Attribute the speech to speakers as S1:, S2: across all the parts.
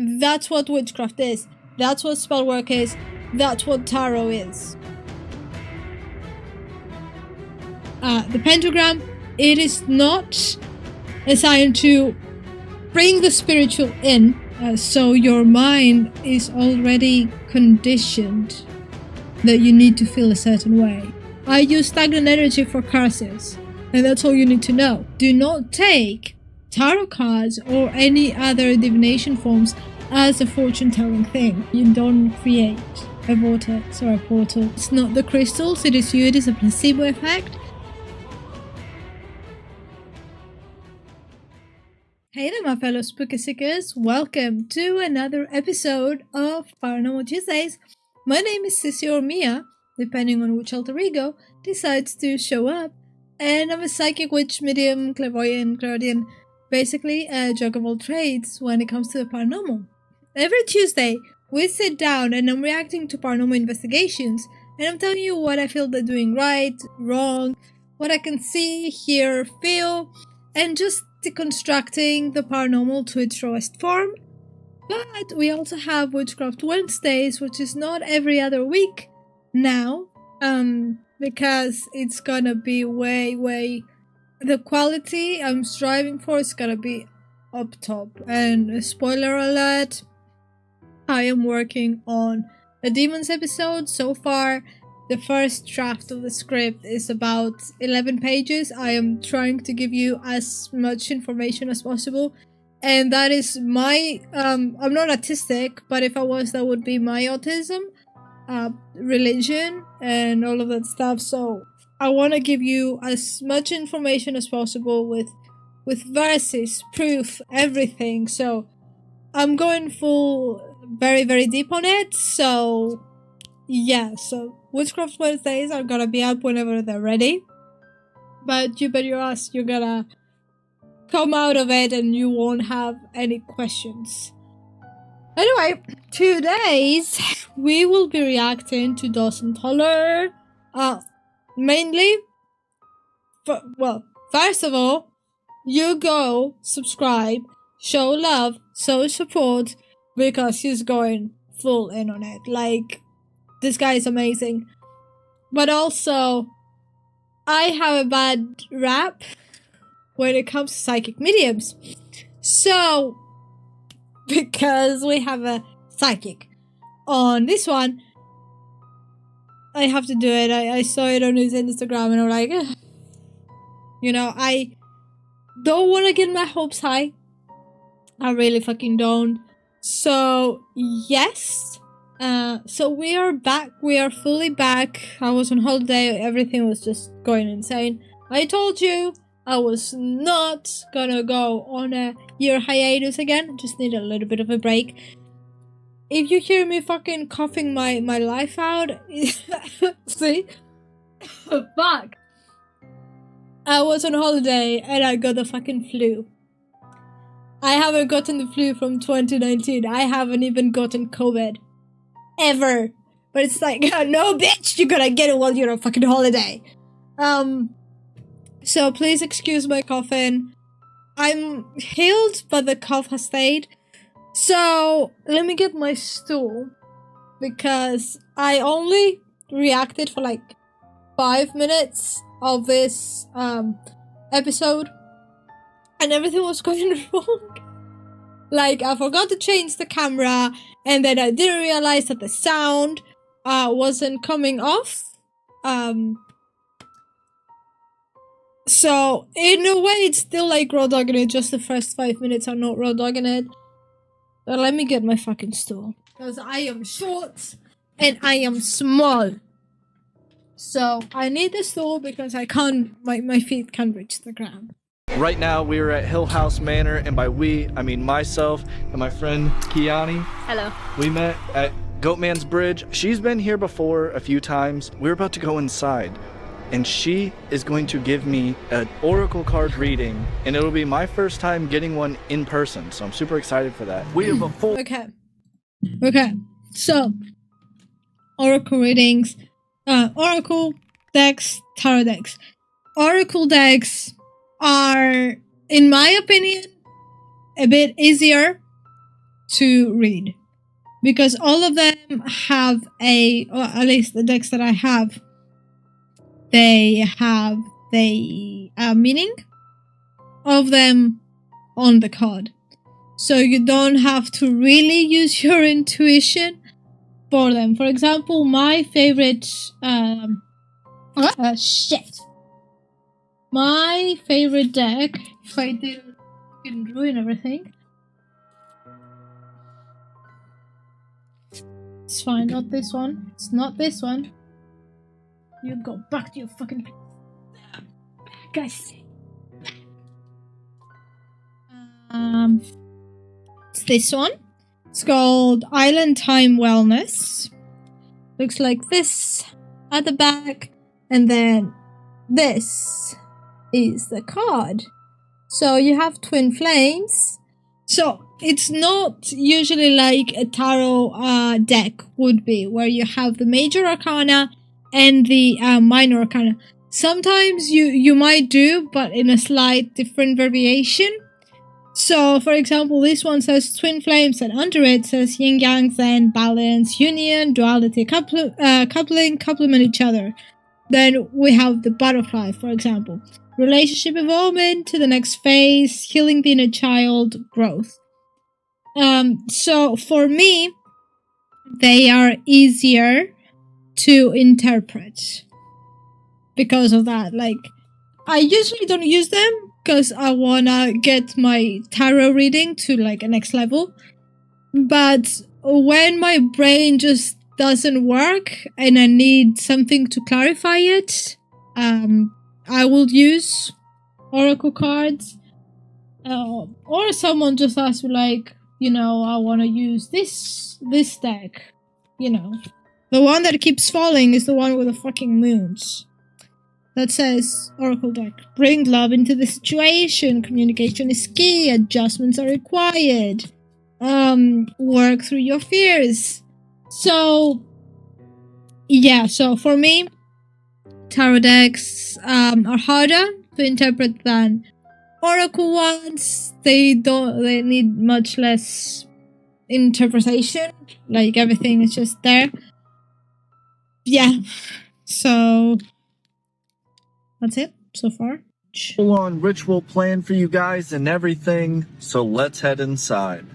S1: That's what witchcraft is. That's what spell work is. That's what tarot is. The pentagram, it is not assigned to bring the spiritual in, so your mind is already conditioned that you need to feel a certain way. I use stagnant energy for curses, and that's all you need to know. Do not take tarot cards or any other divination forms as a fortune-telling thing. You don't create a vortex or a portal. It's not the crystals, it is you, it is a placebo effect. Hey there, my fellow spooky seekers. Welcome to another episode of Paranormal Tuesdays. My name is Sissy or Mia, depending on which alter ego decides to show up. And I'm a psychic, witch, medium, clairvoyant, clairaudient, basically a jack of all trades when it comes to the paranormal. Every Tuesday, we sit down and I'm reacting to paranormal investigations, and I'm telling you what I feel they're doing right, wrong, what I can see, hear, feel, and just deconstructing the paranormal to its rawest form. But we also have Witchcraft Wednesdays, which is not every other week now, because it's gonna be way the quality I'm striving for is gonna be up top. And spoiler alert, I am working on a demons episode. So far, the first draft of the script is about 11 pages. I am trying to give you as much information as possible. And that is my, I'm not autistic, but if I was, that would be my autism, religion, and all of that stuff. So I want to give you as much information as possible with verses, proof, everything. So I'm going full, very deep on it. So yeah, so Witchcraft Wednesdays are gonna be up whenever they're ready. But you bet your ass you're gonna come out of it and you won't have any questions. Anyway, today's we will be reacting to Dawson Toller. Mainly, first of all, you go subscribe, show love, show support, because he's going full in on it. Like, this guy is amazing. But also, I have a bad rap when it comes to psychic mediums. So, because we have a psychic on this one, I have to do it. I saw it on his Instagram and I'm like, ugh. You know, I don't want to get my hopes high. I really fucking don't. So, yes. So we are back. We are fully back. I was on holiday. Everything was just going insane. I told you I was not gonna go on a year hiatus again. Just need a little bit of a break. If you hear me fucking coughing my life out, see? Fuck. I was on holiday and I got the fucking flu. I haven't gotten the flu from 2019. I haven't even gotten COVID. Ever. But it's like, no bitch, you're gonna get it while you're on fucking holiday. So please excuse my coughing. I'm healed, but the cough has stayed. So let me get my stool, because I only reacted for like 5 minutes of this episode, and everything was going wrong. Like, I forgot to change the camera, and then I didn't realize that the sound wasn't coming off. So, in a way, it's still like raw dogging it, just the first 5 minutes are not raw dogging it. But let me get my fucking stool, because I am short, and I am small. So, I need the stool because I can't, my feet can't reach the ground.
S2: Right now, we are at Hill House Manor, and by we, I mean myself and my friend Kiani.
S3: Hello.
S2: We met at Goatman's Bridge. She's been here before a few times. We're about to go inside, and she is going to give me an oracle card reading, and it'll be my first time getting one in person, so I'm super excited for that. We have a full...
S1: Okay, so, oracle readings, oracle decks, tarot decks. Oracle decks are, in my opinion, a bit easier to read. Because all of them have or at least the decks that I have, they have the meaning of them on the card. So you don't have to really use your intuition for them. For example, my favorite... My favorite deck, if I didn't ruin everything... It's fine, not this one. It's not this one. You go back to your fucking... Guys. It's this one. It's called Island Time Wellness. Looks like this at the back. And then this is the card. So you have twin flames. So it's not usually like a tarot deck would be, where you have the major arcana and the minor arcana. Sometimes you might do, but in a slight different variation. So, for example, this one says twin flames, and under it says yin yang, zen, balance, union, duality, coupling, complement each other. Then we have the butterfly, for example. Relationship involvement to the next phase, healing the inner child, growth. So for me, they are easier to interpret because of that. Like, I usually don't use them because I wanna get my tarot reading to like a next level. But when my brain just doesn't work and I need something to clarify it, I will use oracle cards. Or someone just asks me like, you know, I want to use this deck. You know, the one that keeps falling is the one with the fucking moons. That says, Oracle deck, bring love into the situation, communication is key, adjustments are required, work through your fears. So, yeah, so for me, tarot decks are harder to interpret than oracle ones. They need much less interpretation, like everything is just there. Yeah, so that's it so far.
S2: Full-on ritual plan for you guys and everything, so let's head inside.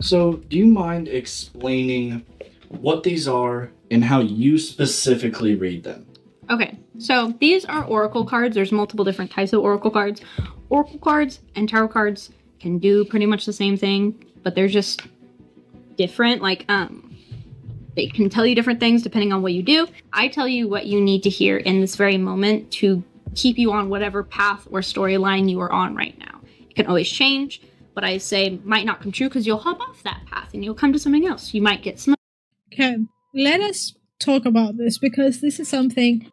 S2: So, do you mind explaining what these are and how you specifically read them?
S3: Okay, so these are oracle cards. There's multiple different types of oracle cards. Oracle cards and tarot cards can do pretty much the same thing, but they're just different. Like, they can tell you different things depending on what you do. I tell you what you need to hear in this very moment to keep you on whatever path or storyline you are on right now. It can always change. What I say might not come true because you'll hop off that path and you'll come to something else. You might get some.
S1: Okay, let us talk about this because this is something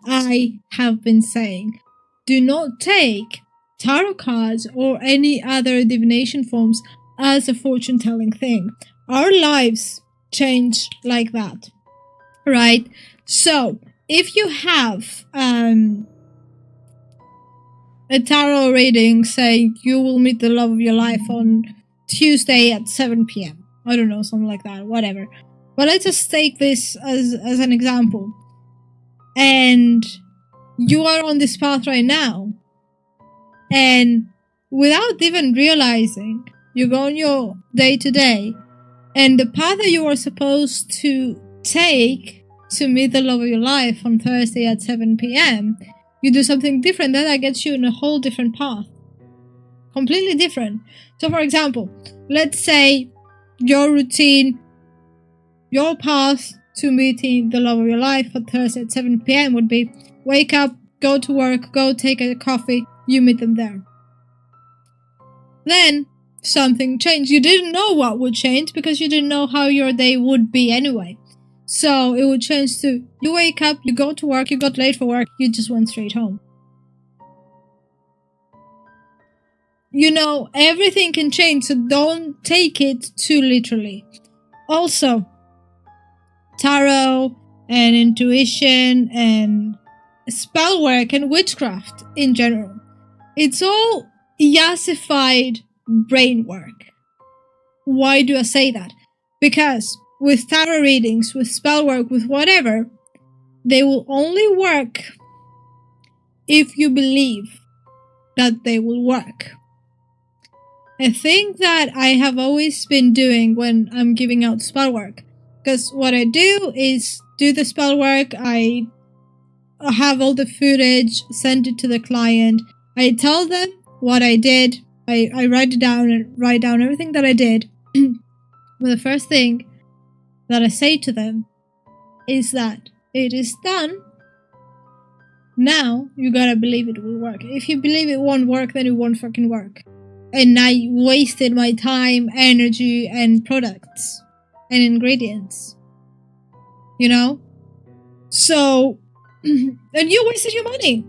S1: I have been saying. Do not take tarot cards or any other divination forms as a fortune-telling thing. Our lives change like that, right? So, if you have a tarot reading saying you will meet the love of your life on Tuesday at 7 p.m. I don't know, something like that, whatever. But let's just take this as an example. And you are on this path right now. And without even realizing, you go on your day to day. And the path that you are supposed to take to meet the love of your life on Thursday at 7 p.m., you do something different, then that gets you in a whole different path. Completely different. So for example, let's say your routine, your path to meeting the love of your life on Thursday at 7 p.m. would be wake up, go to work, go take a coffee, you meet them there. Then something changed. You didn't know what would change because you didn't know how your day would be anyway. So it would change to you wake up, you go to work, you got late for work, you just went straight home. You know, everything can change, so don't take it too literally. Also, tarot and intuition and spell work and witchcraft in general, it's all yassified brain work. why do I say that? Because with tarot readings, with spell work, with whatever, they will only work if you believe that they will work. A thing that I have always been doing when I'm giving out spell work, because what I do is do the spell work, I have all the footage, send it to the client, I tell them what I did, I write it down and write down everything that I did. But the first thing that I say to them is that it is done. Now you gotta believe it will work. If you believe it won't work, then it won't fucking work. And I wasted my time, energy, and products and ingredients. You know? So, and you wasted your money.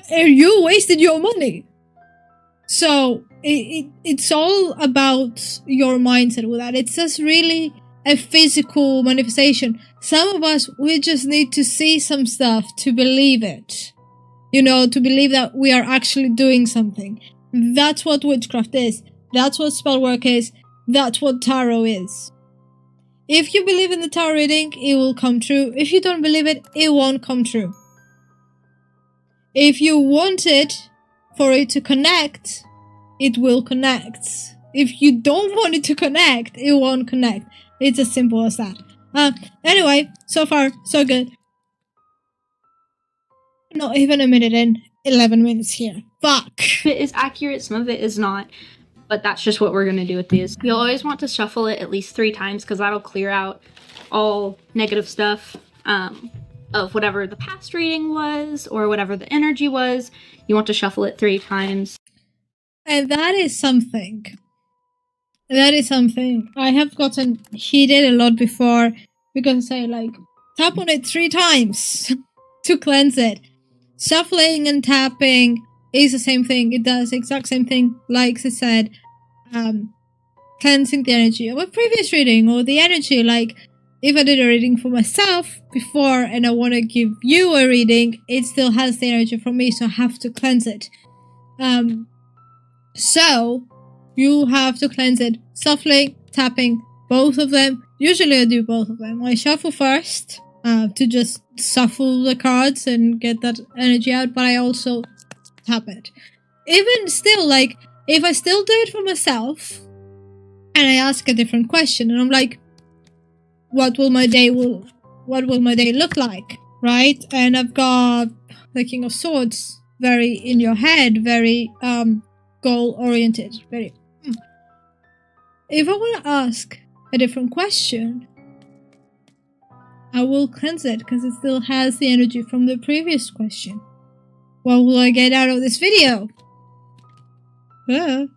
S1: And you wasted your money. So, it's all about your mindset with that. It's just really a physical manifestation. Some of us, we just need to see some stuff to believe it. You know, to believe that we are actually doing something. That's what witchcraft is. That's what spell work is. That's what tarot is. If you believe in the tarot reading, it will come true. If you don't believe it, it won't come true. If you want it for it to connect, it will connect. If you don't want it to connect, it won't connect. It's as simple as that. Anyway, so far, so good. Not even a minute in, 11 minutes here. Fuck.
S3: It is accurate, some of it is not. But that's just what we're going to do with these. You'll always want to shuffle it at least 3 times because that'll clear out all negative stuff of whatever the past reading was or whatever the energy was. You want to shuffle it 3 times.
S1: And that is something. That is something. I have gotten heated a lot before because I like tap on it 3 times to cleanse it. Shuffling and tapping is the same thing. It does the exact same thing, like I said, cleansing the energy of a previous reading or the energy. Like if I did a reading for myself before and I want to give you a reading, it still has the energy from me, so I have to cleanse it. So you have to cleanse it, shuffling, tapping, both of them. Usually I do both of them. I shuffle first to just shuffle the cards and get that energy out, but I also tap it. Even still, like, if I still do it for myself and I ask a different question and I'm like, what will my day look like, right? And I've got the King of Swords very in your head, very goal oriented, very if I want to ask a different question, I will cleanse it because it still has the energy from the previous question. What will I get out of this video? Knight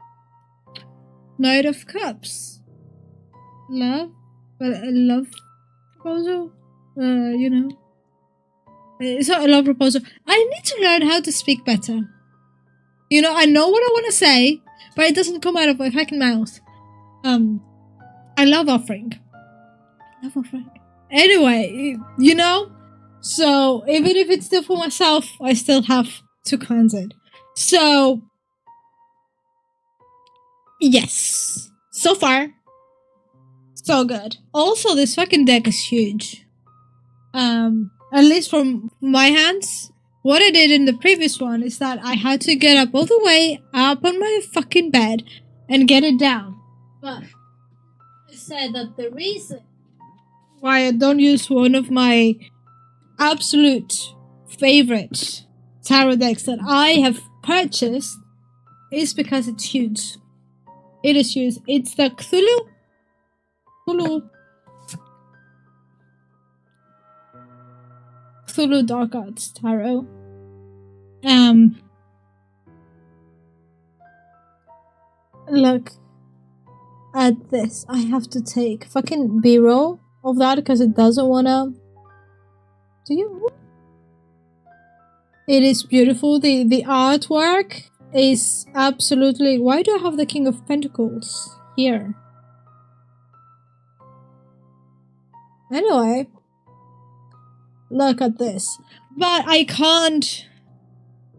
S1: of Cups. Love? A love proposal? You know. It's not a love proposal. I need to learn how to speak better. You know, I know what I want to say, but it doesn't come out of my fucking mouth. I love offering. Anyway, you know? So, even if it's still for myself, I still have to cleanse it. So, yes. So far, so good. Also, this fucking deck is huge. At least from my hands. What I did in the previous one is that I had to get up all the way up on my fucking bed and get it down. But I said that the reason why I don't use one of my absolute favorite tarot decks that I have purchased is because it's huge. It is huge. It's the Cthulhu Dark Arts Tarot. Look at this. I have to take fucking B-roll of that because it doesn't wanna. Do you? It is beautiful. The artwork is absolutely. Why do I have the King of Pentacles here? Anyway, look at this. But I can't.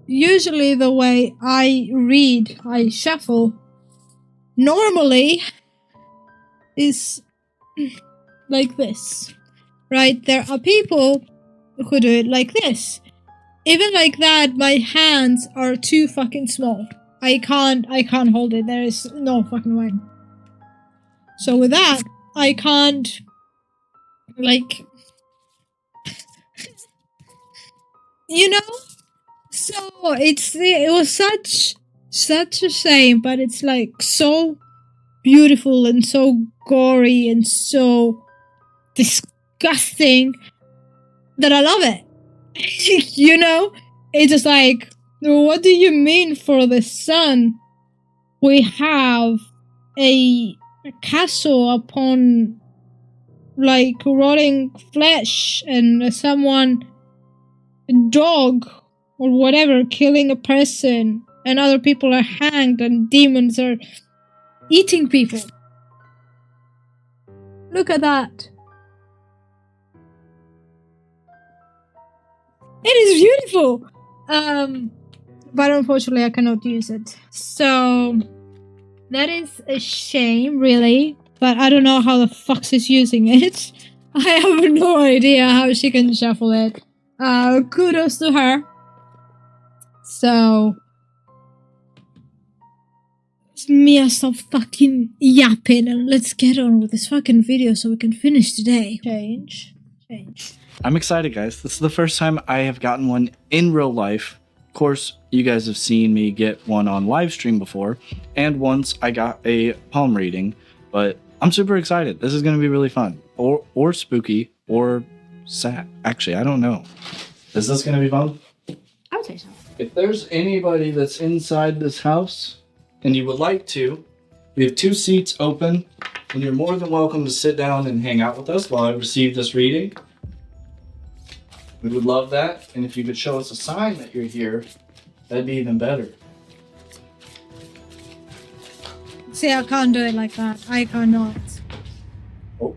S1: Usually, the way I read, I shuffle. normally is like this, right? There are people who do it like this. Even like that, my hands are too fucking small. I can't hold it. There is no fucking way. So with that, I can't, like, you know? So it was such a shame, but it's like so beautiful and so gory and so disgusting that I love it. You know? It's just like, what do you mean for the sun? We have a castle upon like rotting flesh and a dog or whatever killing a person, and other people are hanged and demons are eating people. Look at that. It is beautiful. But unfortunately I cannot use it. So that is a shame, really. But I don't know how the fuck she's using it. I have no idea how she can shuffle it. Kudos to her. So Mia, stop fucking yapping and let's get on with this fucking video so we can finish today. Change.
S2: I'm excited, guys. This is the first time I have gotten one in real life. Of course, you guys have seen me get one on live stream before, and once I got a palm reading, but I'm super excited. This is going to be really fun, or spooky, or sad. Actually, I don't know. Is this going to be fun?
S3: I would say so.
S2: If there's anybody that's inside this house and you would like to, we have 2 seats open, and you're more than welcome to sit down and hang out with us while I receive this reading. We would love that, and if you could show us a sign that you're here, that'd be even better.
S1: See, I can't do it like that. I cannot.
S2: Oh.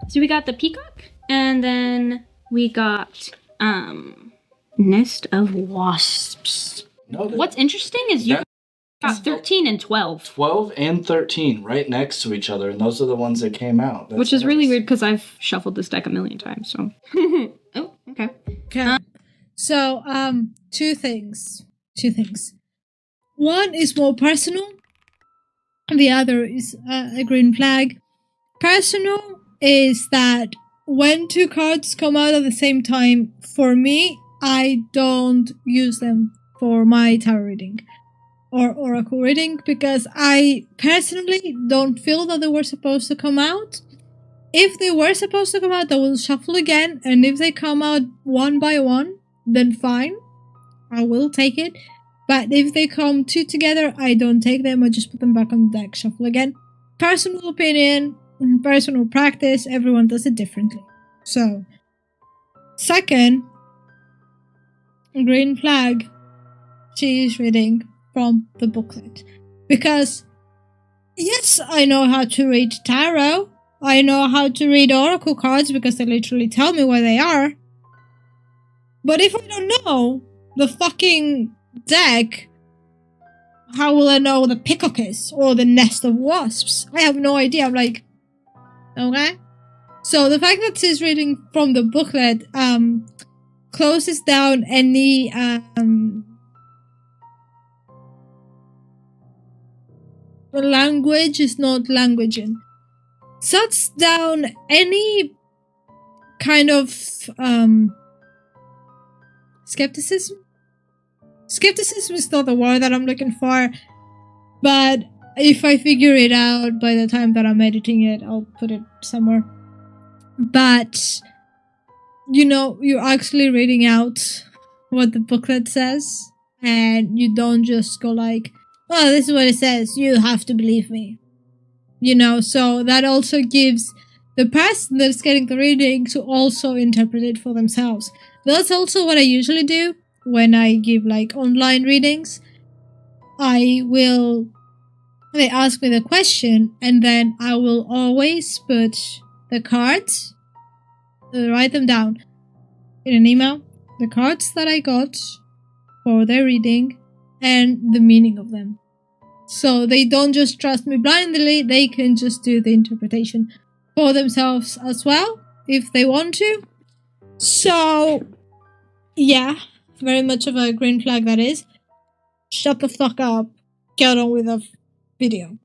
S3: So we got the peacock, and then we got nest of wasps.
S2: No,
S3: What's interesting is you got 13 and 12.
S2: 12 and 13 right next to each other, and those are the ones that came out. That's
S3: Which is really
S2: nice.
S3: weird because I've shuffled this deck a million times, so. Oh, okay.
S1: Okay. So, 2 things. 2 things. One is more personal, and the other is a green flag. Personal is that when 2 cards come out at the same time, for me, I don't use them for my tarot reading or oracle reading because I personally don't feel that they were supposed to come out. If they were supposed to come out, I will shuffle again, and if they come out one by one, then fine, I will take it. But if they come 2 together, I don't take them, I just put them back on the deck, shuffle again. Personal opinion, personal practice, everyone does it differently. So, second, green flag, she is reading from the booklet. Because, yes, I know how to read tarot, I know how to read oracle cards because they literally tell me where they are. But if I don't know the fucking deck, how will I know what the peacock is or the nest of wasps? I have no idea. I'm like, okay. So the fact that she's reading from the booklet closes down any language is not languaging. Shuts down any kind of skepticism. Skepticism is not the word that I'm looking for, but if I figure it out by the time that I'm editing it, I'll put it somewhere. But, you know, you're actually reading out what the booklet says, and you don't just go like, oh, this is what it says, you have to believe me. You know, so that also gives the person that's getting the reading to also interpret it for themselves. That's also what I usually do when I give like online readings. They ask me the question, and then I will always put the cards, write them down in an email, the cards that I got for their reading and the meaning of them. So they don't just trust me blindly, they can just do the interpretation for themselves as well, if they want to. So, yeah, very much of a green flag that is. Shut the fuck up. Get on with the video.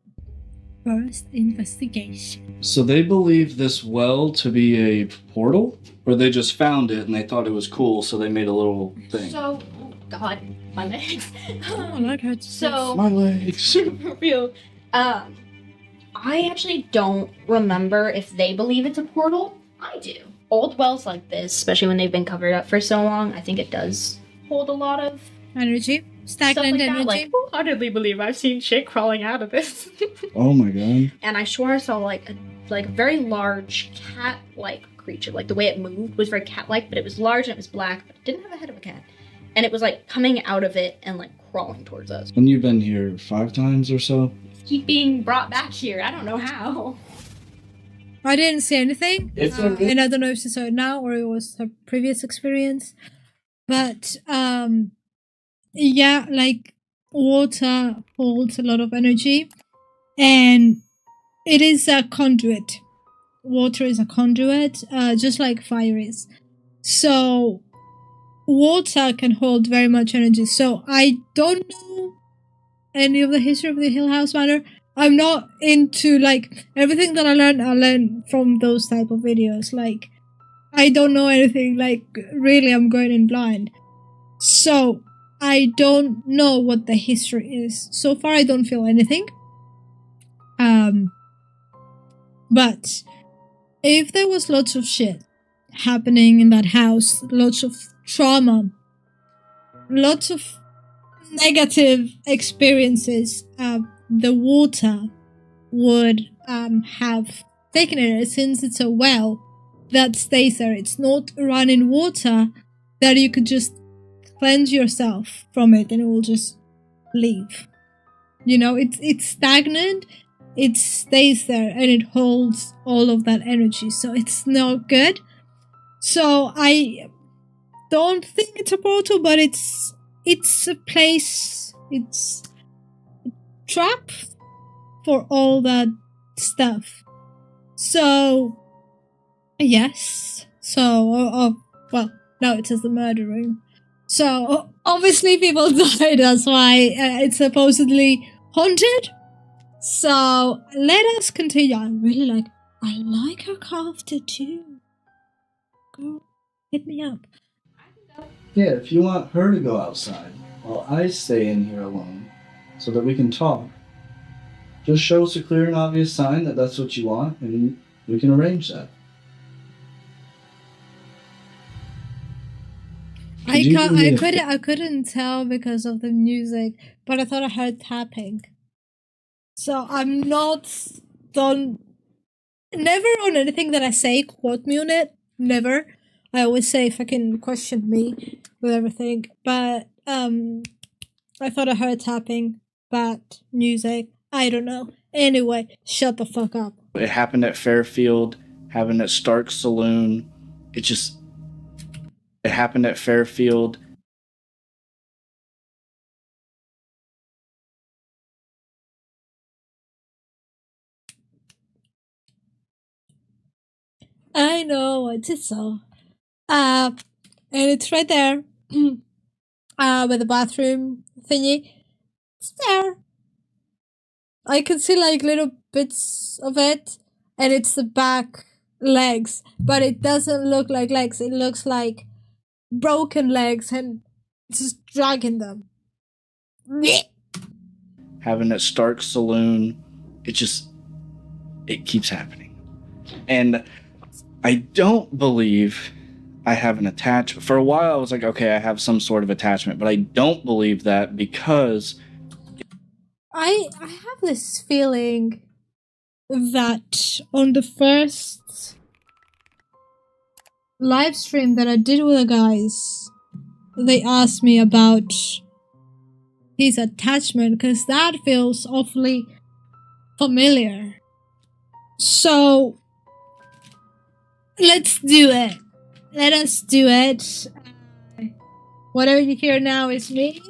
S1: First investigation.
S2: So they believe this well to be a portal? Or they just found it and they thought it was cool, so they made a little thing?
S3: So, oh God, my legs.
S1: Oh, that hurts.
S3: So,
S2: My legs.
S3: for real. I actually don't remember if they believe it's a portal. I do. Old wells like this, especially when they've been covered up for so long, I think it does hold a lot of
S1: energy. Stagnant
S3: stuff like
S1: energy.
S3: that. Like, wholeheartedly believe I've seen shit crawling out of this.
S2: Oh my god.
S3: And I swear I saw like a very large cat-like creature. Like the way it moved was very cat-like, but it was large and it was black, but it didn't have the head of a cat. And it was like coming out of it and like crawling towards us.
S2: And you've been here 5 times or so?
S3: Keep being brought back here. I don't know how.
S1: I didn't see anything.
S2: It's
S1: and I don't know if she saw it now or it was her previous experience. But, yeah, like water holds a lot of energy. And it is a conduit. Water is a conduit, just like fire is. So water can hold very much energy. So I don't know any of the history of the Hill House Manor. I'm not into, like, everything that I learned from those type of videos. Like, I don't know anything. Like, really, I'm going in blind. So I don't know what the history is. So far, I don't feel anything. But if there was lots of shit happening in that house, lots of trauma, lots of negative experiences, the water would have taken it, since it's a well that stays there. It's not running water that you could just cleanse yourself from it and it will just leave. You know, it's stagnant. It stays there and it holds all of that energy, so it's not good. So I don't think it's a portal, but it's a place, it's a trap for all that stuff. So yes, so well, no, it says the murdering. So obviously people died, that's why it's supposedly haunted. So let us continue. I like her calf tattoo. Girl, hit me up.
S2: Yeah, if you want her to go outside while I stay in here alone so that we can talk, just show us a clear and obvious sign that that's what you want and we can arrange that.
S1: I couldn't tell because of the music, but I thought I heard tapping. So I'm not never on anything that I say, quote me on it. Never. I always say fucking question me with everything. But I thought I heard tapping, but music, I don't know. Anyway, shut the fuck up.
S2: It happened at Fairfield, happened at Stark Saloon. It happened at Fairfield.
S1: I know, I did so. And it's right there. With the bathroom thingy. It's there. I can see like little bits of it. And it's the back legs. But it doesn't look like legs. It looks like broken legs and just dragging them.
S2: Having at Stark Saloon. It keeps happening. And I don't believe I have an attachment. For a while I was like, okay, I have some sort of attachment, but I don't believe that because
S1: I have this feeling that on the first live stream that I did with the guys, they asked me about his attachment because that feels awfully familiar. So let's do it. Let us do it. Whatever you hear now is me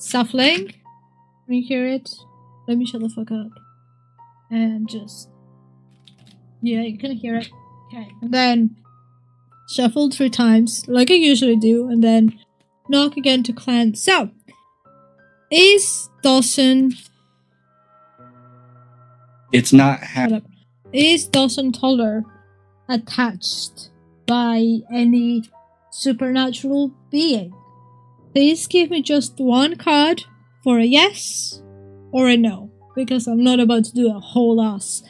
S1: shuffling. Can you hear it? Let me shut the fuck up. And just... Yeah, you can hear it. Okay. And then shuffle 3 times, like I usually do, and then knock again to cleanse. So, is Dawson...
S2: It's not
S1: Is Dawson Toller attached by any supernatural being? Please give me just 1 card for a yes or a no, because I'm not about to do a whole ass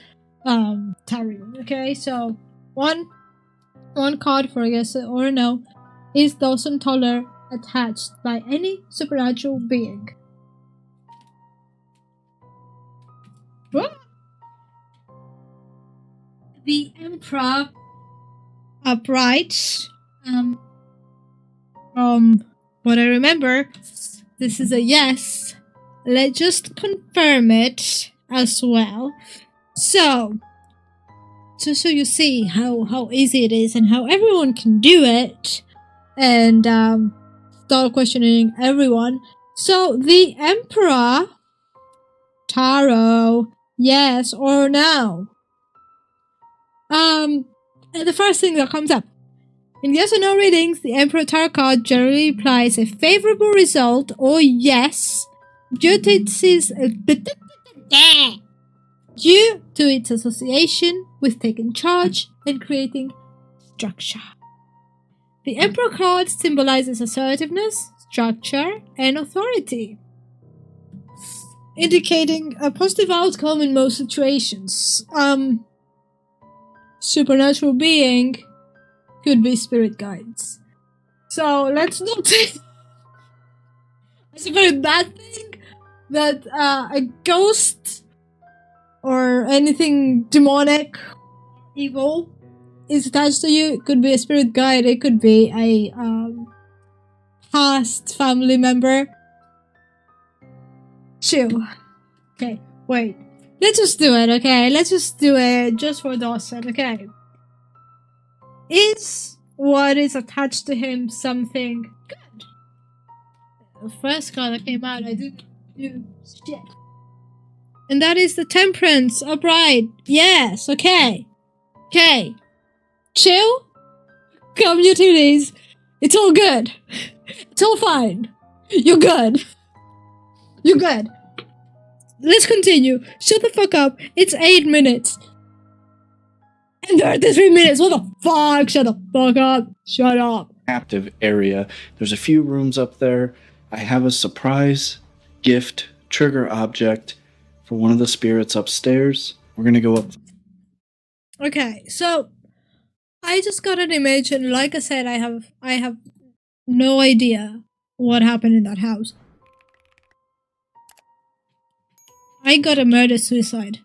S1: tarot. Okay, so one card for a yes or a no. Is Dawson Toller attached by any supernatural being? What? The Emperor upright. From what I remember, this is a yes. Let's just confirm it as well. So, just so you see how easy it is and how everyone can do it, and start questioning everyone. So, the Emperor Tarot, yes or no? And the first thing that comes up. In yes or no readings, the Emperor Tarot card generally implies a favorable result or yes due to its association with taking charge and creating structure. The Emperor card symbolizes assertiveness, structure, and authority, indicating a positive outcome in most situations. Supernatural being could be spirit guides. So let's not say it's a very bad thing that a ghost or anything demonic, evil is attached to you. It could be a spirit guide, it could be a past family member. Chill. Okay, wait. Let's just do it, okay? Let's just do it just for Dawson, okay? Is what is attached to him something good? The first card that came out, I didn't do shit. And that is the Temperance upright. Yes, okay. Okay. Chill. Communities. It's all good. It's all fine. You're good. You're good. Let's continue. Shut the fuck up. It's 8 minutes. And 33 minutes. What the fuck? Shut the fuck up. Shut up.
S2: Active area. There's a few rooms up there. I have a surprise gift trigger object for one of the spirits upstairs. We're gonna go up.
S1: Okay, so I just got an image, and like I said, I have no idea what happened in that house. I got a murder-suicide.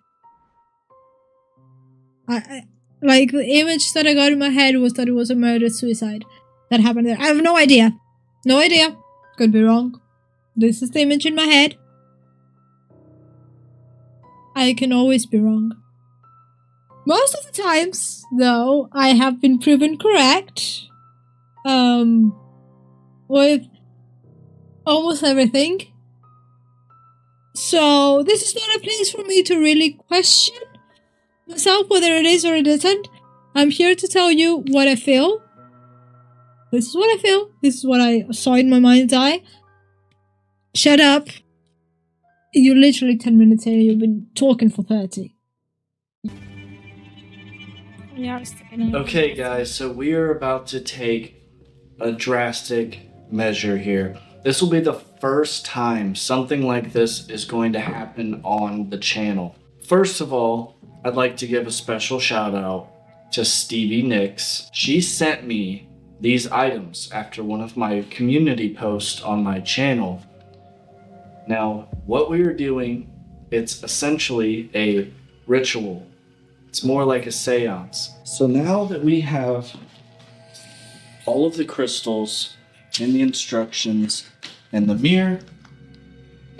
S1: Like, the image that I got in my head was that it was a murder-suicide that happened there. I have no idea. No idea. Could be wrong. This is the image in my head. I can always be wrong. Most of the times, though, I have been proven correct. With almost everything. So, this is not a place for me to really question myself, whether it is or it isn't. I'm here to tell you what I feel. This is what I feel. This is what I saw in my mind's eye. Shut up. You're literally 10 minutes in and you've been talking for 30.
S2: Okay, guys, so we are about to take a drastic measure here. This will be the first time something like this is going to happen on the channel. First of all, I'd like to give a special shout out to Stevie Nicks. She sent me these items after one of my community posts on my channel. Now, what we are doing, it's essentially a ritual. It's more like a seance. So now that we have all of the crystals and the instructions and the mirror,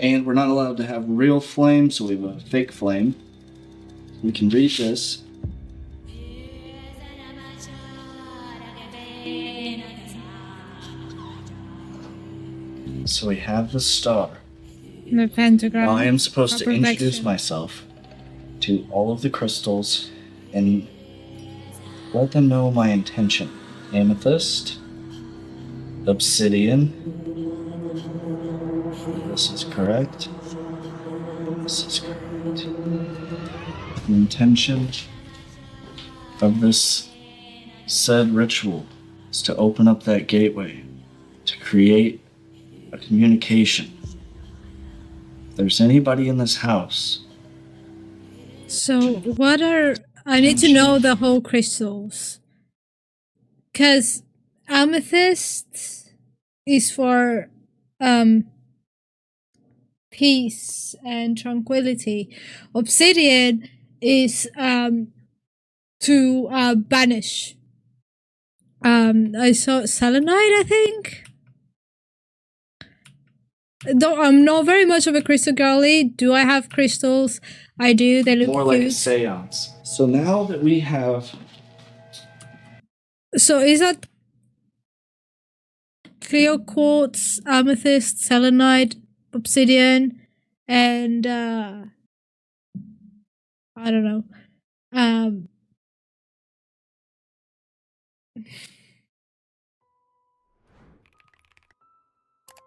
S2: and we're not allowed to have real flame, so we have a fake flame. We can read this. So we have the star.
S1: The pentagram.
S2: Now I am supposed to
S1: Perfection.
S2: introduce myself to all of the crystals and let them know my intention. Amethyst, obsidian. This is correct. This is correct. The intention of this said ritual is to open up that gateway, to create a communication. If there's anybody in this house.
S1: So what are... I need to know the whole crystals. Because amethyst is for peace and tranquility. Obsidian is to banish. I saw selenite, I think. Though I'm not very much of a crystal girly. Do I have crystals? I do. They look
S2: More
S1: cute.
S2: like a seance. So now that we have...
S1: So is that clear quartz, amethyst, selenite, obsidian, and I don't know.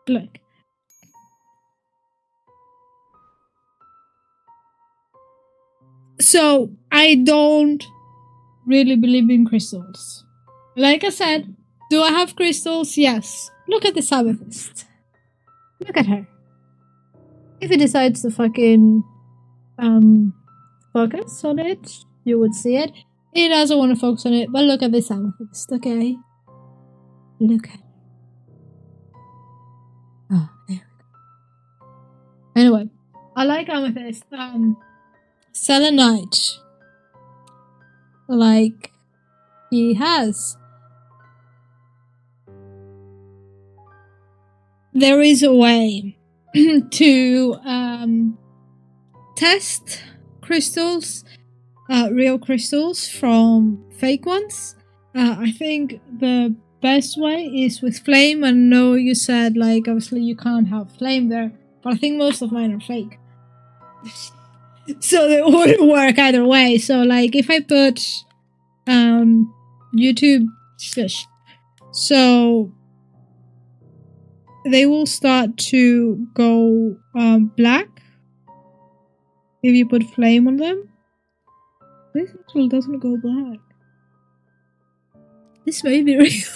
S1: Look. So I don't really believe in crystals. Like I said, do I have crystals? Yes. Look at this amethyst. Look at her. If it decides to fucking focus on it, you would see it. It doesn't want to focus on it, but look at this amethyst, okay? Look at it. Oh, there we go. Anyway, I like amethyst. Selenite. Like he has. There is a way to test crystals, real crystals from fake ones. I think the best way is with flame. I know you said, like, obviously you can't have flame there, but I think most of mine are fake. So it wouldn't work either way. So, like, if I put YouTube fish, so they will start to go black if you put flame on them. This actually doesn't go black. This may be real.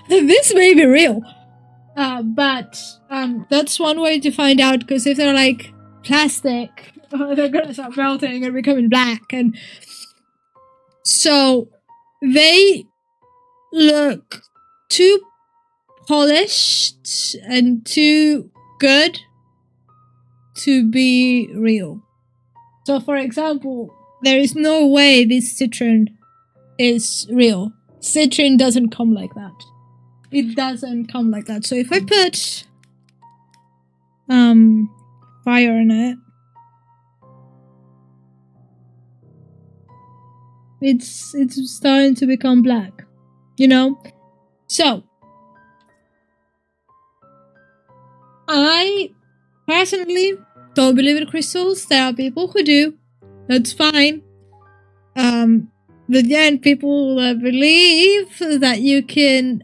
S1: This may be real. But that's one way to find out, because if they're like plastic, they're gonna start melting and becoming black. And so they look too polished and too good to be real. So for example, there is no way this citron is real. Citron doesn't come like that. It doesn't come like that. So if I put fire in it, it's starting to become black, you know? So I personally don't believe in crystals. There are people who do. That's fine. But then people believe that you can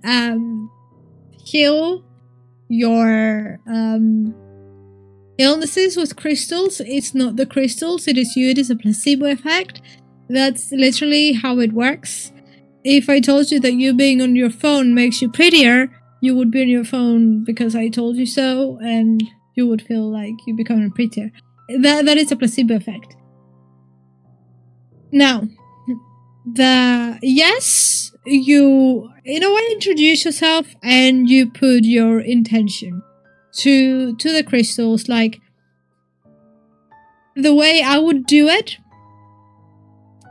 S1: heal your illnesses with crystals. It's not the crystals, it is you. It is a placebo effect. That's literally how it works. If I told you that you being on your phone makes you prettier, you would be on your phone because I told you so, and you would feel like you're becoming prettier. That is a placebo effect. Now, yes, you in a way introduce yourself and you put your intention to the crystals. Like, the way I would do it.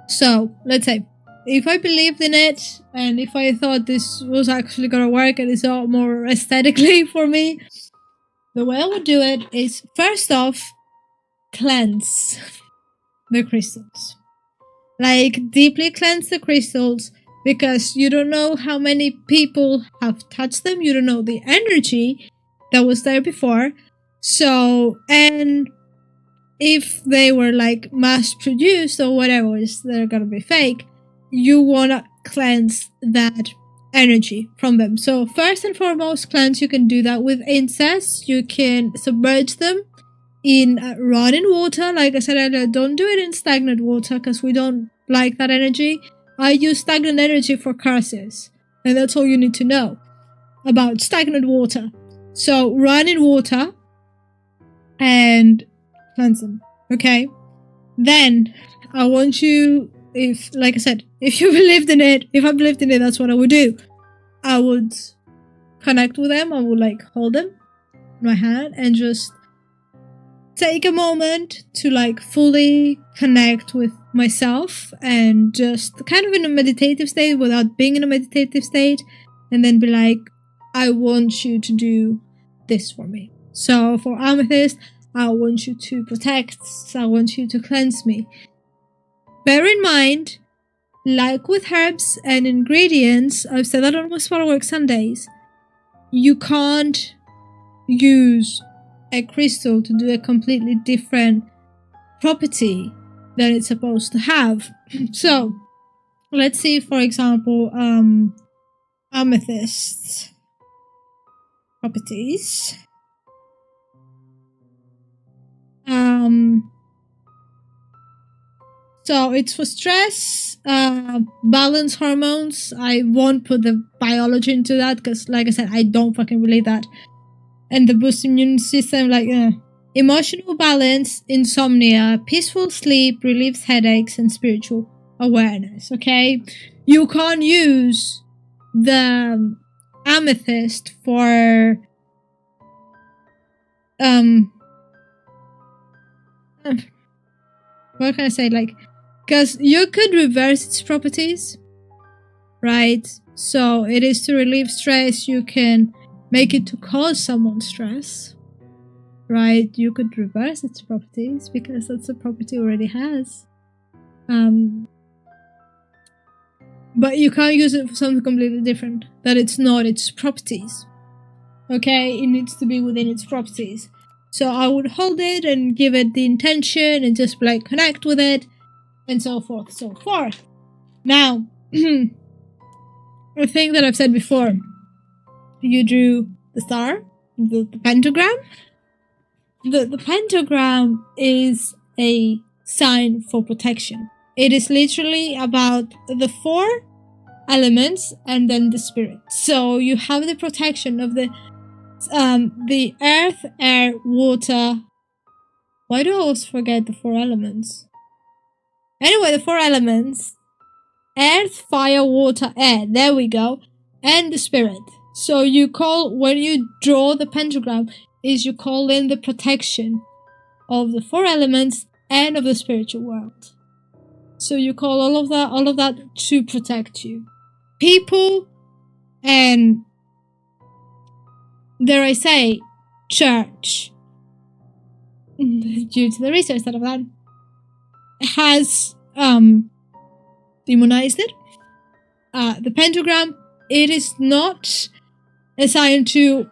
S1: So let's say if I believed in it and if I thought this was actually gonna work and it's all more aesthetically for me, the way I would do it is, first off, cleanse the crystals. Like, deeply cleanse the crystals, because you don't know how many people have touched them. You don't know the energy that was there before. So, and if they were like mass produced or whatever, they're gonna be fake, you wanna cleanse that energy from them. So first and foremost, cleanse, you can do that with incense. You can submerge them in running water. Like I said earlier, don't do it in stagnant water because we don't like that energy. I use stagnant energy for curses, and that's all you need to know about stagnant water. So running water and cleanse them, okay? Then I want you, if, like I said, if you believed in it, if I believed in it, that's what I would do. I would connect with them. I would like hold them in my hand and just take a moment to like fully connect with myself and just kind of in a meditative state without being in a meditative state, and then be like, I want you to do this for me. So for amethyst, I want you to protect, I want you to cleanse me. Bear in mind, like with herbs and ingredients, I've said that on my Spotterwork Sundays, you can't use a crystal to do a completely different property than it's supposed to have. So let's see, for example, amethyst properties. So it's for stress, balance hormones. I won't put the biology into that because, like I said, I don't fucking believe that. And the boost immune system, like emotional balance, insomnia, peaceful sleep, relieves headaches, and spiritual awareness. Okay, you can't use the amethyst for what can I say, like, because you could reverse its properties, right? So it is to relieve stress. You can make it to cause someone stress, right? You could reverse its properties because that's a property it already has. But you can't use it for something completely different, that it's not its properties. Okay, it needs to be within its properties. So I would hold it and give it the intention and just like connect with it and so forth, so forth. Now, a thing that I've said before, you drew the star, the pentagram. The pentagram is a sign for protection. It is literally about the 4 elements and then the spirit. So you have the protection of the earth, air, water. Why do I always forget the 4 elements? Anyway, the 4 elements: earth, fire, water, air. There we go. And the spirit. So you call, when you draw the pentagram, is you call in the protection of the 4 elements and of the spiritual world. So you call all of that to protect you. People and, dare I say, church, due to the research that I've done, has demonized it. The pentagram, it is not a sign to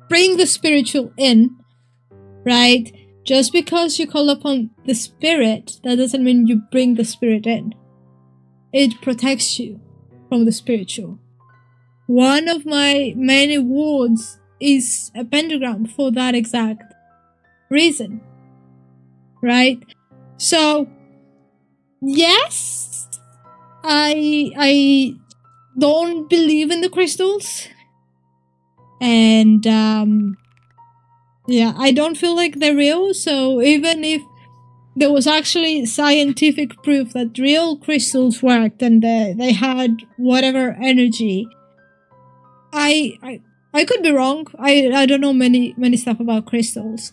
S1: bring the spiritual in, right? Just because you call upon the spirit, that doesn't mean you bring the spirit in. It protects you from the spiritual. One of my many awards is a pentagram for that exact reason, right? So, yes, I don't believe in the crystals, and yeah, I don't feel like they're real. So even if there was actually scientific proof that real crystals worked and they had whatever energy, I could be wrong. I don't know many stuff about crystals,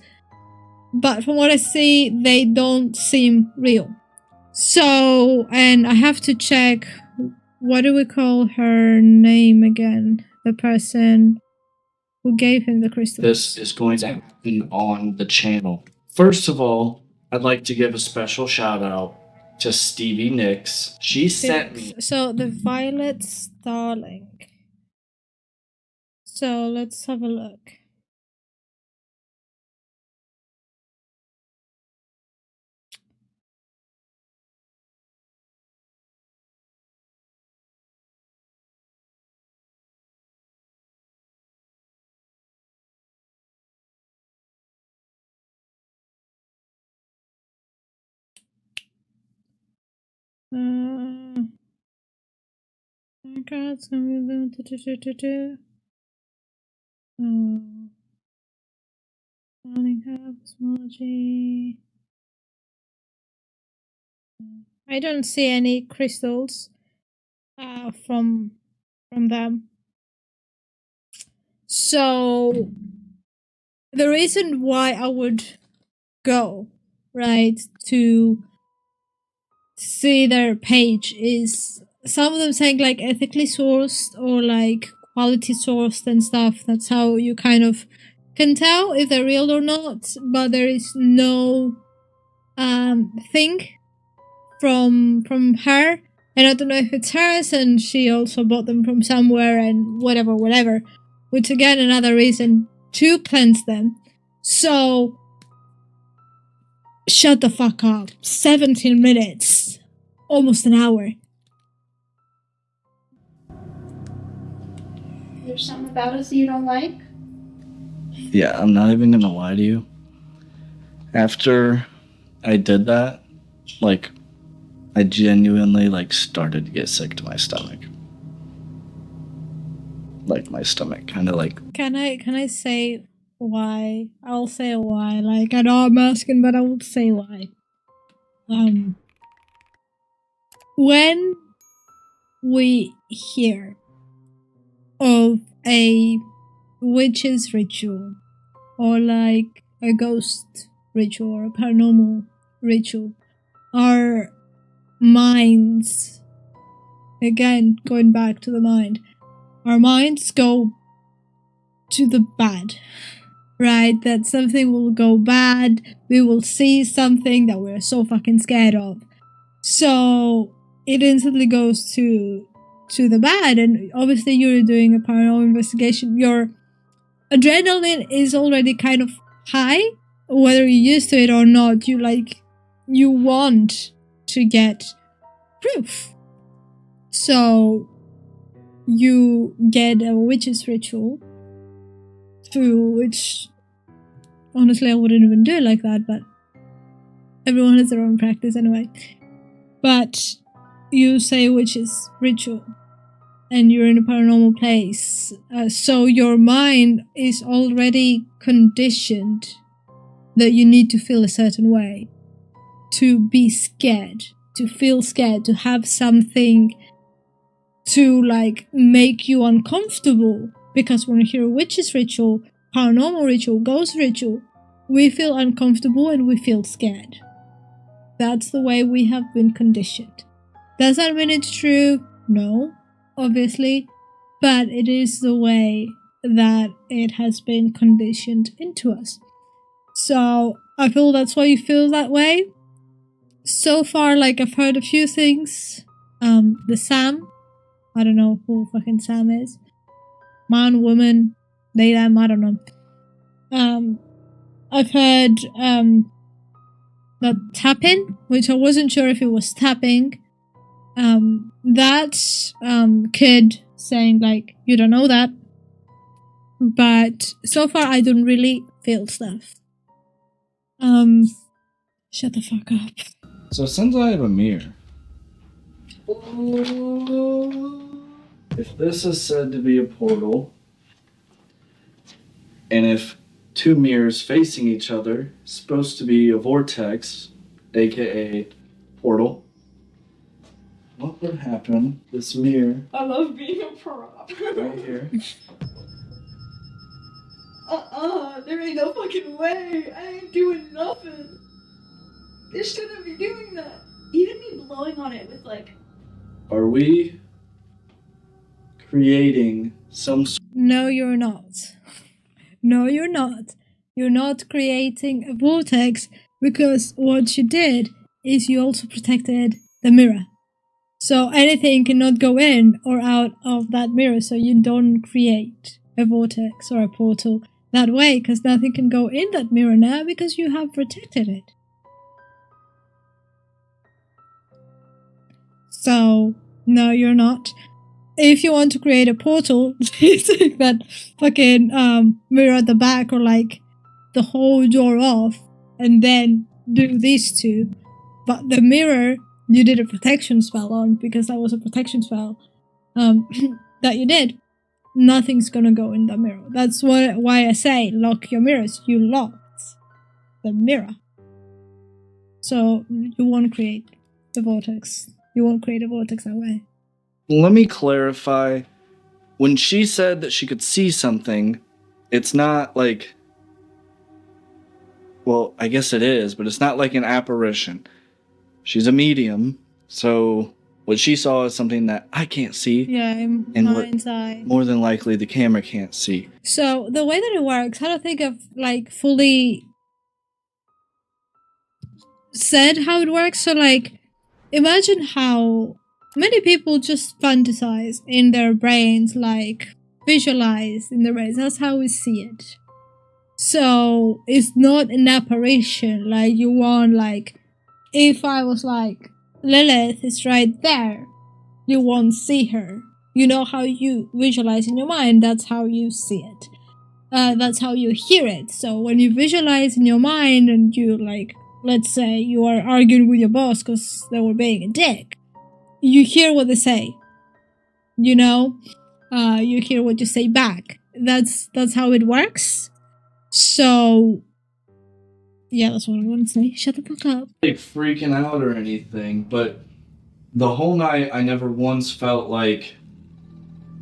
S1: but from what I see, they don't seem real. So, and I have to check, what do we call her name again? The person who gave him the crystal.
S2: This is going to happen on the channel. First of all, I'd like to give a special shout out to Stevie Nicks. She sent me.
S1: So the Violet Starling. So let's have a look. My God, it's gonna be cosmology. I don't see any crystals from them. So the reason why I would go right to see their page is some of them saying like ethically sourced or like quality sourced and stuff. That's how you kind of can tell if they're real or not, but there is no thing from her, and I don't know if it's hers and she also bought them from somewhere and whatever, which again another reason to cleanse them. So shut the fuck up. 17 minutes, almost an hour.
S3: There's something about us you don't like?
S2: Yeah, I'm not even gonna lie to you. After I did that, like, I genuinely, like, started to get sick to my stomach. Like, my stomach kind of, like...
S1: Can I say why? I'll say why. Like, I know I'm asking, but I will say why. When we hear of a witch's ritual, or like a ghost ritual, or a paranormal ritual, our minds, again, going back to the mind, our minds go to the bad, right? That something will go bad, we will see something that we're so fucking scared of. So it instantly goes to the bad, and obviously you're doing a paranormal investigation, your adrenaline is already kind of high, whether you're used to it or not. You want to get proof. So you get a witch's ritual, through which honestly I wouldn't even do it like that, but everyone has their own practice anyway. But you say witch's ritual and you're in a paranormal place, so your mind is already conditioned that you need to feel a certain way, to be scared, to feel scared, to have something to like make you uncomfortable. Because when we hear witch's ritual, paranormal ritual, ghost ritual, we feel uncomfortable and we feel scared. That's the way we have been conditioned. Does that mean it's true? No, obviously, but it is the way that it has been conditioned into us. So I feel that's why you feel that way. So far, like, I've heard a few things. The Sam, I don't know who fucking Sam is. Man, woman, they, them, I don't know. I've heard that tapping, which I wasn't sure if it was tapping. That kid saying like, you don't know that. But so far I don't really feel stuff. Shut the fuck up.
S2: So since I have a mirror, if this is said to be a portal, and if two mirrors facing each other is supposed to be a vortex, aka portal, what would happen? This mirror.
S3: I love being a prop.
S2: Right here.
S3: There ain't no fucking way. I ain't doing nothing. They shouldn't be doing that. Even me blowing on it with like...
S2: Are we creating some...
S1: No, you're not. No, you're not. You're not creating a vortex, because what you did is you also protected the mirror. So anything cannot go in or out of that mirror, so you don't create a vortex or a portal that way, because nothing can go in that mirror now because you have protected it. So, no, you're not. If you want to create a portal, take that fucking mirror at the back, or like the whole door off, and then do these two. But the mirror you did a protection spell on, because that was a protection spell that you did, nothing's gonna go in the mirror. That's why I say lock your mirrors. You locked the mirror. So you won't create the vortex. You won't create a vortex that way.
S2: Let me clarify. When she said that she could see something, it's not like... Well, I guess it is, but it's not like an apparition. She's a medium, so what she saw is something that I can't see.
S1: Yeah, in
S2: and
S1: mind's eye.
S2: More than likely the camera can't see.
S1: So the way that it works, I don't think I've like fully said how it works. So like, imagine how many people just fantasize in their brains, like visualize in their brains. That's how we see it. So it's not an apparition. Like you want, like, if I was like, Lilith is right there, you won't see her. You know how you visualize in your mind, that's how you see it. That's how you hear it. So when you visualize in your mind and you, like, let's say you are arguing with your boss because they were being a dick, you hear what they say. You know? You hear what you say back. That's how it works. So, yeah, that's what I want to say. Shut the fuck up.
S2: Like freaking out or anything, but the whole night I never once felt like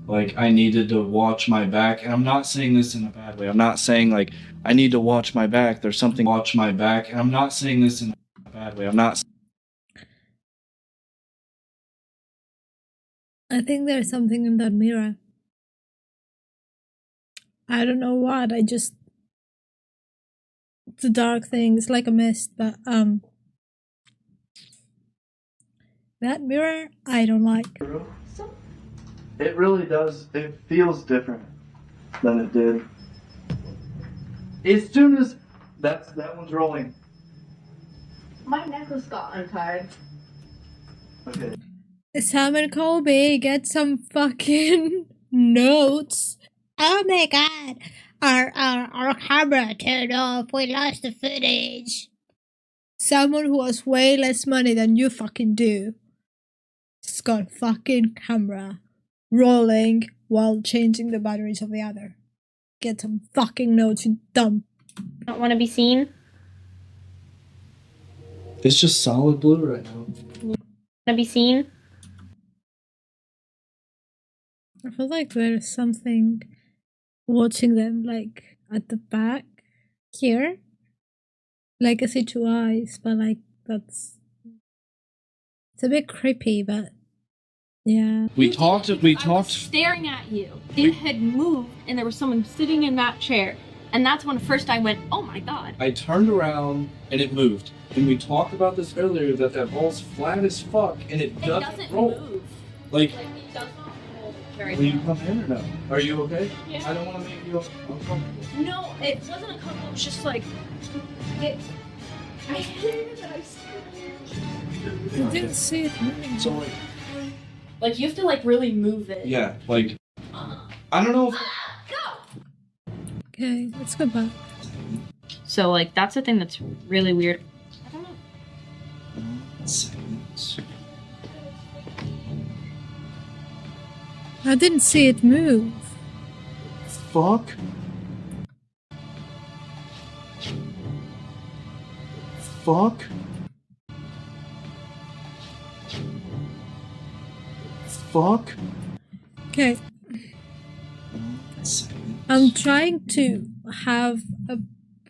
S2: I needed to watch my back. And I'm not saying this in a bad way. I'm not saying like I need to watch my back. There's something watch my back. And I'm not saying this in a bad way.
S1: I think there's something in that mirror. I don't know what. It's a dark thing. It's like a mist, but that mirror I don't like.
S2: It really does. It feels different than it did. As soon as that one's rolling.
S4: My necklace got untied.
S2: Okay.
S1: Sam and Colby get some fucking notes. Oh my god. Our camera turned off. We lost the footage. Someone who has way less money than you fucking do has got a fucking camera rolling while changing the batteries of the other. Get some fucking notes, you dumb.
S3: Don't want to be seen.
S2: It's just solid blue right now.
S3: Want to be seen?
S1: I feel like there's something watching them, like, at the back here. Like, I see two eyes, but, like, it's a bit creepy, but yeah.
S2: We talked.
S3: I was staring at you. They had moved, and there was someone sitting in that chair. And that's when first I went, oh my god.
S2: I turned around, and it moved. And we talked about this earlier, that ball's flat as fuck, and it doesn't roll.
S3: Move.
S2: Like,
S3: it does not roll very
S2: will you come in or no? Are you okay?
S3: Yeah.
S2: I don't want to make you uncomfortable.
S3: No, it wasn't uncomfortable. It was just like, I hated that I
S1: I didn't see it moving.
S2: So
S3: like you have to like really move it.
S2: yeah, like I don't know if...
S1: Okay, let's go back.
S3: So like that's the thing that's really weird. I don't know.
S2: Seconds.
S1: I didn't see it move.
S2: Fuck. Fuck. Fuck.
S1: Okay. I'm trying to have a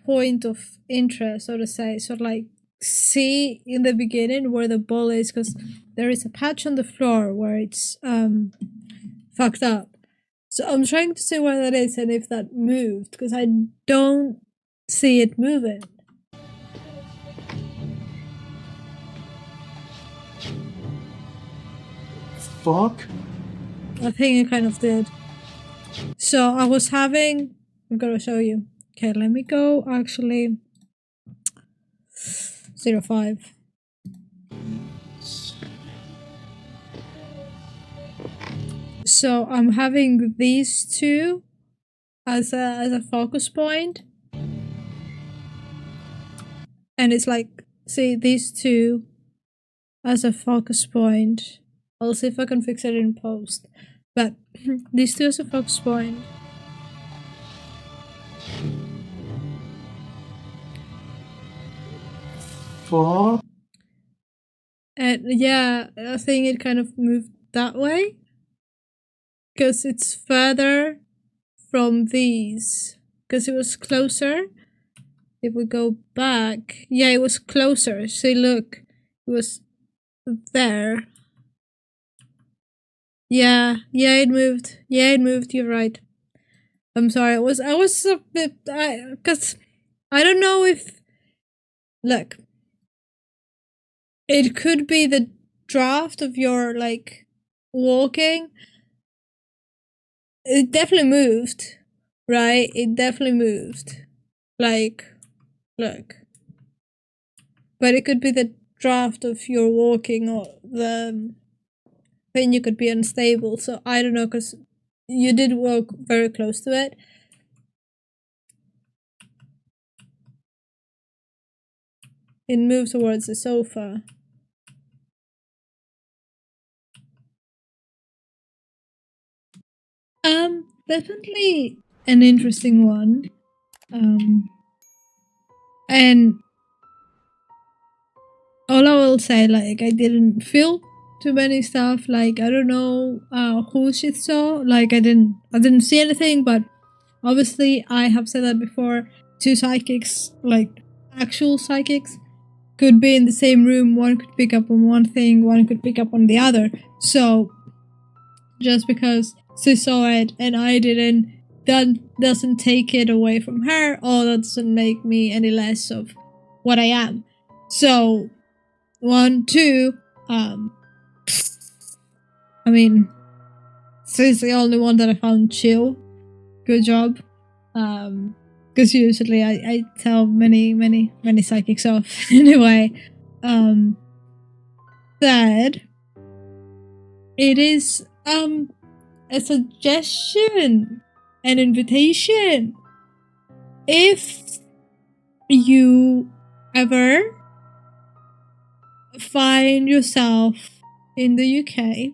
S1: point of interest, so to say. So, like, see in the beginning where the ball is, because there is a patch on the floor where it's fucked up. So I'm trying to see where that is and if that moved, because I don't see it moving.
S2: Fuck.
S1: I think it kind of did. So I was having... I'm gonna show you. Okay, let me go actually... 05. So I'm having these two as a focus point. And it's like, see, these two as a focus point. I'll see if I can fix it in post. But these two as a focus point.
S2: For?
S1: And yeah, I think it kind of moved that way. Because it's further from these. Because it was closer. If we go back, yeah, it was closer. See, look, it was there. Yeah, it moved. Yeah, it moved. You're right. I'm sorry. I was a bit, because I don't know if, look, it could be the draft of your like walking. It definitely moved, right? It definitely moved. Like, look. But it could be the draft of your walking, or the thing you could be unstable. So I don't know, because you did walk very close to it. It moved towards the sofa. Definitely an interesting one. And all I will say, like, I didn't feel too many stuff. Like, I don't know who she saw. Like, I didn't see anything, but obviously I have said that before. Two psychics, like actual psychics, could be in the same room. One could pick up on one thing, one could pick up on the other. So just because she saw it and I didn't, that doesn't take it away from her, or that doesn't make me any less of what I am. So 1, 2, I mean, she's the only one that I found chill. Good job. Because usually I tell many psychics off. Anyway, third, it is a suggestion, an invitation. If you ever find yourself in the UK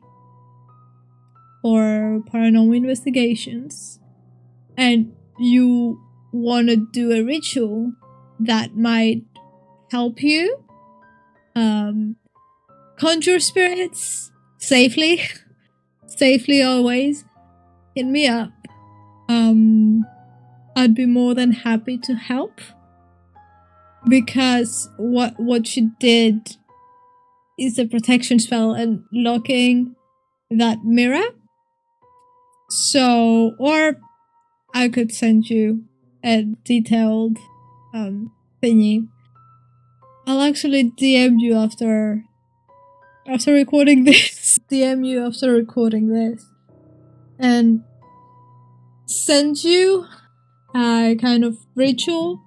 S1: for paranormal investigations and you want to do a ritual that might help you conjure spirits safely always, hit me up. I'd be more than happy to help, because what she did is a protection spell and locking that mirror. So, or I could send you a detailed thingy. I'll actually DM you after recording this. DM you after recording this and send you a kind of ritual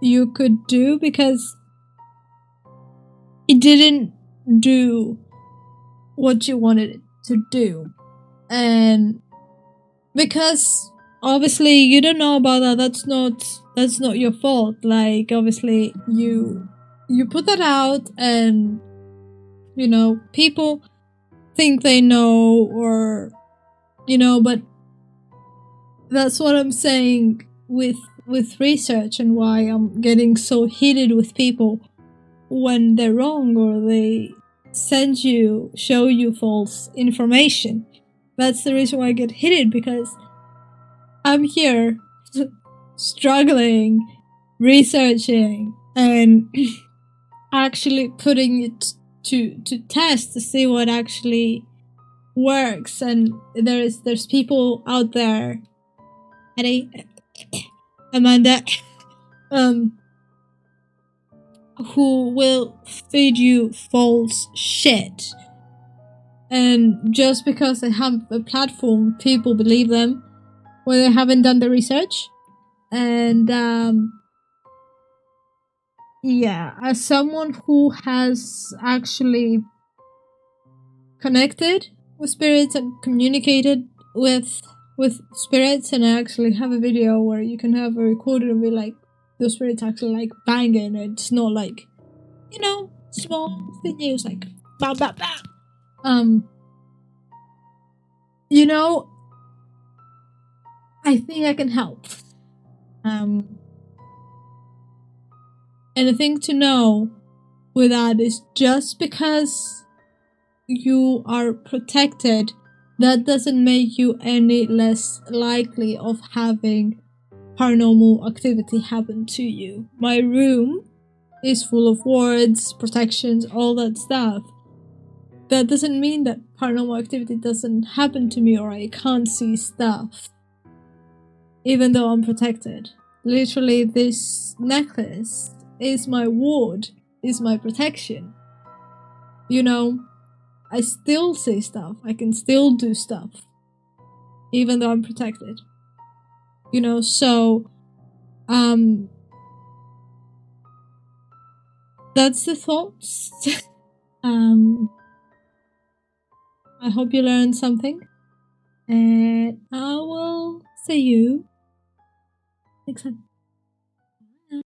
S1: you could do, because it didn't do what you wanted it to do. And because obviously you don't know about that, that's not your fault. Like, obviously you put that out and, you know, people think they know, or, you know, but that's what I'm saying with research, and why I'm getting so heated with people when they're wrong, or they show you false information. That's the reason why I get heated, because I'm here struggling, researching, and actually putting it to test to see what actually works. And there's people out there, Amanda, who will feed you false shit. And just because they have a platform, people believe them when they haven't done the research. And yeah, as someone who has actually connected with spirits and communicated with spirits, and I actually have a video where you can have a recording of me, like, the spirits actually like banging. It's not like, you know, small thingy, like bam, bam, bam. You know, I think I can help. And the thing to know with that is just because you are protected, that doesn't make you any less likely of having paranormal activity happen to you. My room is full of wards, protections, all that stuff. That doesn't mean that paranormal activity doesn't happen to me or I can't see stuff, even though I'm protected. Literally, this necklace is my ward, is my protection. You know, I still see stuff, I can still do stuff, even though I'm protected. You know, so, that's the thoughts. I hope you learned something, and I will see you next time.